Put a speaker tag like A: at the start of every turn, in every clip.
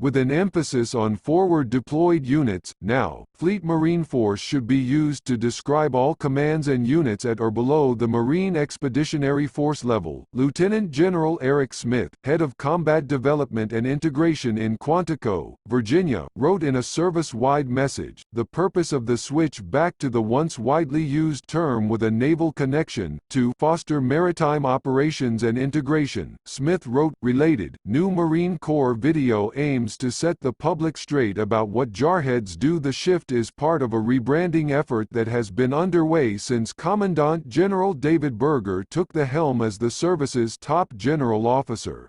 A: With an emphasis on forward deployed units, now, Fleet Marine Force should be used to describe all commands and units at or below the Marine Expeditionary Force level. Lieutenant General Eric Smith, head of Combat Development and Integration in Quantico, Virginia, wrote in a service-wide message, "The purpose of the switch back to the once widely used term with a naval connection, to foster maritime operations and integration." Smith wrote, "Related, new Marine Corps video aims to set the public straight about what Jarheads do." The shift is part of a rebranding effort that has been underway since Commandant General David Berger took the helm as the service's top general officer.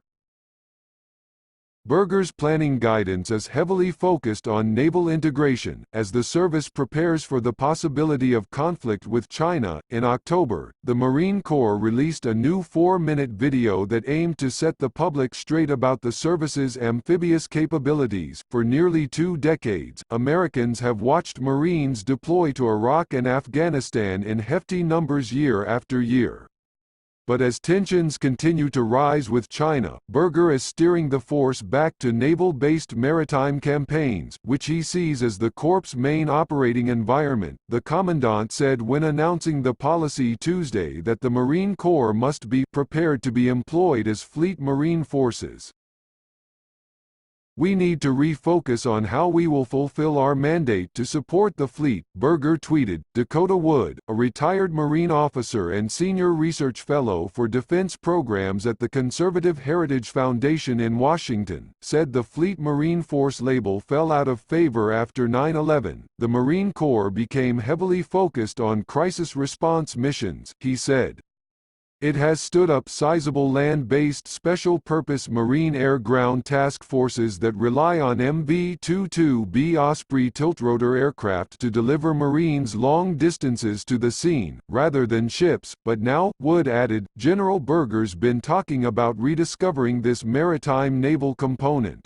A: Berger's planning guidance is heavily focused on naval integration, as the service prepares for the possibility of conflict with China. In October, the Marine Corps released a new 4-minute video that aimed to set the public straight about the service's amphibious capabilities. For nearly 2 decades, Americans have watched Marines deploy to Iraq and Afghanistan in hefty numbers year after year. But as tensions continue to rise with China, Berger is steering the force back to naval-based maritime campaigns, which he sees as the Corps' main operating environment. The Commandant said when announcing the policy Tuesday that the Marine Corps must be prepared to be employed as Fleet Marine Forces. "We need to refocus on how we will fulfill our mandate to support the fleet," Berger tweeted. Dakota Wood, a retired Marine officer and senior research fellow for defense programs at the Conservative Heritage Foundation in Washington, said the Fleet Marine Force label fell out of favor after 9/11. "The Marine Corps became heavily focused on crisis response missions," he said. "It has stood up sizable land-based special-purpose Marine air-ground task forces that rely on MV-22B Osprey tiltrotor aircraft to deliver Marines long distances to the scene, rather than ships, but now," Wood added, "General Berger's been talking about rediscovering this maritime naval component.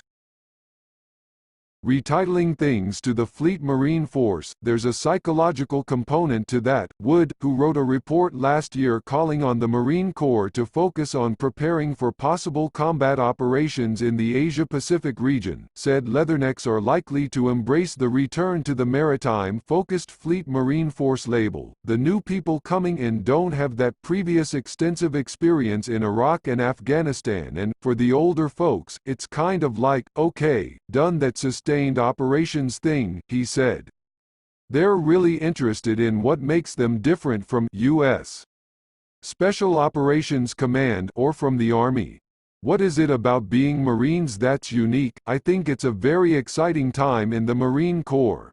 A: Retitling things to the Fleet Marine Force, there's a psychological component to that." Wood, who wrote a report last year calling on the Marine Corps to focus on preparing for possible combat operations in the Asia-Pacific region, said Leathernecks are likely to embrace the return to the maritime-focused Fleet Marine Force label. "The new people coming in don't have that previous extensive experience in Iraq and Afghanistan, and, for the older folks, it's kind of like, okay, done that sustained operations thing," he said. "They're really interested in what makes them different from U.S. Special Operations Command or from the Army. What is it about being Marines that's unique? I think it's a very exciting time in the Marine Corps."